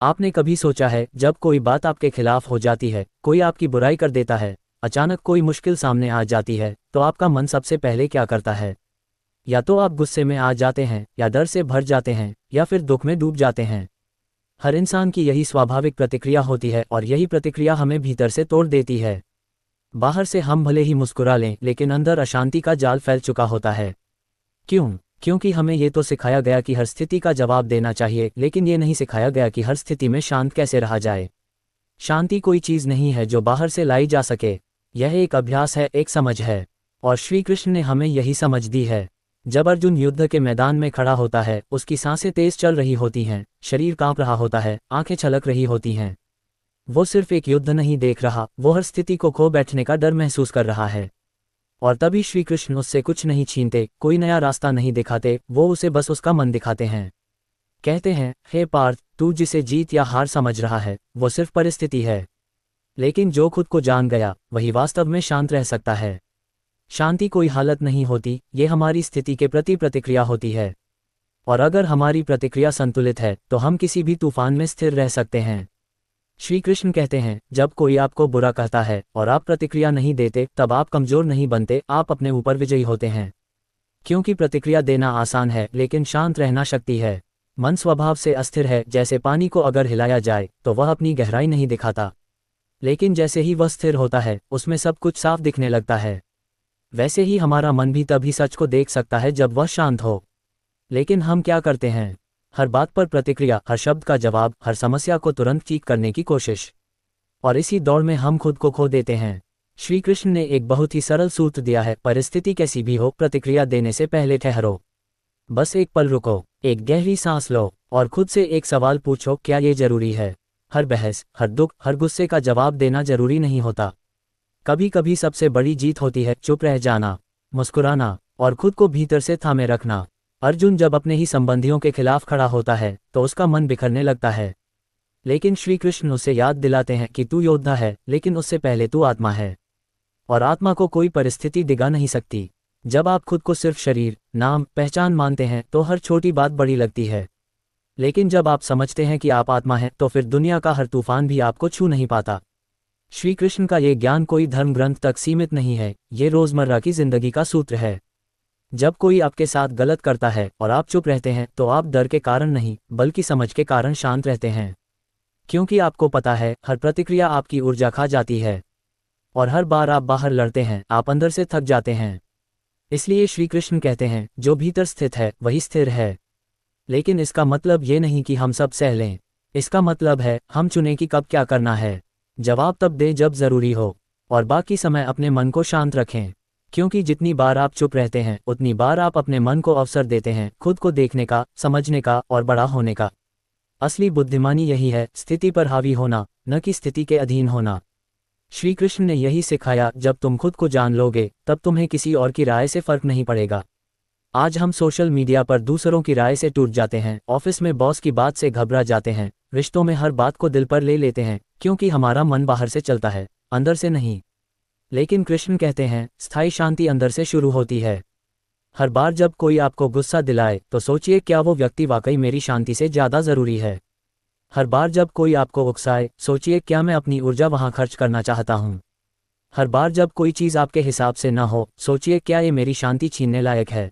आपने कभी सोचा है, जब कोई बात आपके खिलाफ हो जाती है, कोई आपकी बुराई कर देता है, अचानक कोई मुश्किल सामने आ जाती है, तो आपका मन सबसे पहले क्या करता है? या तो आप गुस्से में आ जाते हैं, या डर से भर जाते हैं, या फिर दुख में डूब जाते हैं। हर इंसान की यही स्वाभाविक प्रतिक्रिया होती है और यही प्रतिक्रिया हमें भीतर से तोड़ देती है। बाहर से हम भले ही मुस्कुरा लें, लेकिन अंदर अशांति का जाल फैल चुका होता है। क्यों? क्योंकि हमें ये तो सिखाया गया कि हर स्थिति का जवाब देना चाहिए, लेकिन ये नहीं सिखाया गया कि हर स्थिति में शांत कैसे रहा जाए। शांति कोई चीज़ नहीं है जो बाहर से लाई जा सके। यह एक अभ्यास है, एक समझ है। और श्री कृष्ण ने हमें यही समझ दी है। जब अर्जुन युद्ध के मैदान में खड़ा होता है, उसकी सांसें तेज चल रही होती हैं, शरीर कांप रहा होता है, आंखें छलक रही होती हैं। वो सिर्फ एक युद्ध नहीं देख रहा, वो हर स्थिति को खो बैठने का डर महसूस कर रहा है। और तभी श्री कृष्ण उससे कुछ नहीं छीनते, कोई नया रास्ता नहीं दिखाते, वो उसे बस उसका मन दिखाते हैं। कहते हैं, हे पार्थ, तू जिसे जीत या हार समझ रहा है, वो सिर्फ परिस्थिति है। लेकिन जो खुद को जान गया, वही वास्तव में शांत रह सकता है। शांति कोई हालत नहीं होती, ये हमारी स्थिति के प्रति प्रतिक्रिया होती है। और अगर हमारी प्रतिक्रिया संतुलित है, तो हम किसी भी तूफान में स्थिर रह सकते हैं। श्री कृष्ण कहते हैं, जब कोई आपको बुरा कहता है और आप प्रतिक्रिया नहीं देते, तब आप कमजोर नहीं बनते, आप अपने ऊपर विजयी होते हैं। क्योंकि प्रतिक्रिया देना आसान है, लेकिन शांत रहना शक्ति है। मन स्वभाव से अस्थिर है, जैसे पानी को अगर हिलाया जाए तो वह अपनी गहराई नहीं दिखाता, लेकिन जैसे ही वह स्थिर होता है, उसमें सब कुछ साफ दिखने लगता है। वैसे ही हमारा मन भी तभी सच को देख सकता है जब वह शांत हो। लेकिन हम क्या करते हैं? हर बात पर प्रतिक्रिया, हर शब्द का जवाब, हर समस्या को तुरंत ठीक करने की कोशिश। और इसी दौड़ में हम खुद को खो देते हैं। श्री कृष्ण ने एक बहुत ही सरल सूत्र दिया है, परिस्थिति कैसी भी हो, प्रतिक्रिया देने से पहले ठहरो। बस एक पल रुको, एक गहरी सांस लो और खुद से एक सवाल पूछो, क्या ये जरूरी है? हर बहस, हर दुख, हर गुस्से का जवाब देना जरूरी नहीं होता। कभी कभी सबसे बड़ी जीत होती है चुप रह जाना, मुस्कुराना और खुद को भीतर से थामे रखना। अर्जुन जब अपने ही संबंधियों के खिलाफ खड़ा होता है, तो उसका मन बिखरने लगता है। लेकिन श्री कृष्ण उसे याद दिलाते हैं कि तू योद्धा है, लेकिन उससे पहले तू आत्मा है। और आत्मा को कोई परिस्थिति डिगा नहीं सकती। जब आप खुद को सिर्फ शरीर, नाम, पहचान मानते हैं, तो हर छोटी बात बड़ी लगती है। लेकिन जब आप समझते हैं कि आप आत्मा हैं, तो फिर दुनिया का हर तूफान भी आपको छू नहीं पाता। श्री कृष्ण का ये ज्ञान कोई धर्म ग्रंथ तक सीमित नहीं है, ये रोजमर्रा की जिंदगी का सूत्र है। जब कोई आपके साथ गलत करता है और आप चुप रहते हैं, तो आप डर के कारण नहीं, बल्कि समझ के कारण शांत रहते हैं। क्योंकि आपको पता है, हर प्रतिक्रिया आपकी ऊर्जा खा जाती है। और हर बार आप बाहर लड़ते हैं, आप अंदर से थक जाते हैं। इसलिए श्री कृष्ण कहते हैं, जो भीतर स्थित है वही स्थिर है। लेकिन इसका मतलब ये नहीं कि हम सब सह लें। इसका मतलब है, हम चुनें कि कब क्या करना है। जवाब तब दें जब जरूरी हो, और बाकी समय अपने मन को शांत रखें। क्योंकि जितनी बार आप चुप रहते हैं, उतनी बार आप अपने मन को अवसर देते हैं खुद को देखने का, समझने का और बड़ा होने का। असली बुद्धिमानी यही है, स्थिति पर हावी होना, न कि स्थिति के अधीन होना। श्री कृष्ण ने यही सिखाया, जब तुम खुद को जान लोगे, तब तुम्हें किसी और की राय से फर्क नहीं पड़ेगा। आज हम सोशल मीडिया पर दूसरों की राय से टूट जाते हैं, ऑफिस में बॉस की बात से घबरा जाते हैं, रिश्तों में हर बात को दिल पर ले लेते हैं, क्योंकि हमारा मन बाहर से चलता है, अंदर से नहीं। लेकिन कृष्ण कहते हैं, स्थायी शांति अंदर से शुरू होती है। हर बार जब कोई आपको गुस्सा दिलाए, तो सोचिए, क्या वो व्यक्ति वाकई मेरी शांति से ज़्यादा ज़रूरी है? हर बार जब कोई आपको उकसाए, सोचिए, क्या मैं अपनी ऊर्जा वहाँ खर्च करना चाहता हूँ? हर बार जब कोई चीज़ आपके हिसाब से ना हो, सोचिए, क्या ये मेरी शांति छीनने लायक है?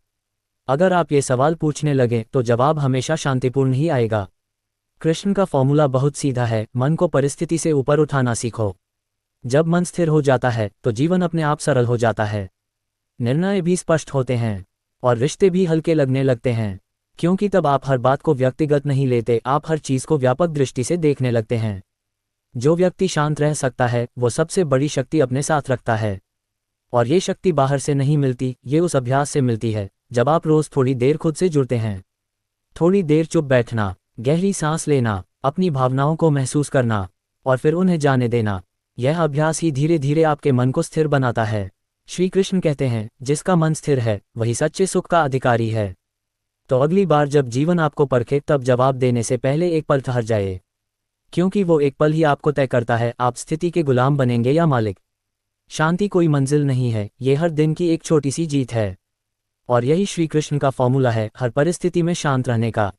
अगर आप ये सवाल पूछने लगे, तो जवाब हमेशा शांतिपूर्ण ही आएगा। कृष्ण का फॉर्मूला बहुत सीधा है, मन को परिस्थिति से ऊपर उठाना सीखो। जब मन स्थिर हो जाता है, तो जीवन अपने आप सरल हो जाता है। निर्णय भी स्पष्ट होते हैं, और रिश्ते भी हल्के लगने लगते हैं। क्योंकि तब आप हर बात को व्यक्तिगत नहीं लेते, आप हर चीज़ को व्यापक दृष्टि से देखने लगते हैं। जो व्यक्ति शांत रह सकता है, वो सबसे बड़ी शक्ति अपने साथ रखता है। और ये शक्ति बाहर से नहीं मिलती, ये उस अभ्यास से मिलती है, जब आप रोज़ थोड़ी देर खुद से जुड़ते हैं। थोड़ी देर चुप बैठना, गहरी सांस लेना, अपनी भावनाओं को महसूस करना, और फिर उन्हें जाने देना। यह अभ्यास ही धीरे धीरे आपके मन को स्थिर बनाता है। श्री कृष्ण कहते हैं, जिसका मन स्थिर है, वही सच्चे सुख का अधिकारी है। तो अगली बार जब जीवन आपको परखे, तब जवाब देने से पहले एक पल ठहर जाए। क्योंकि वो एक पल ही आपको तय करता है, आप स्थिति के गुलाम बनेंगे या मालिक। शांति कोई मंजिल नहीं है, ये हर दिन की एक छोटी सी जीत है। और यही श्री कृष्ण का फॉर्मूला है, हर परिस्थिति में शांत रहने का।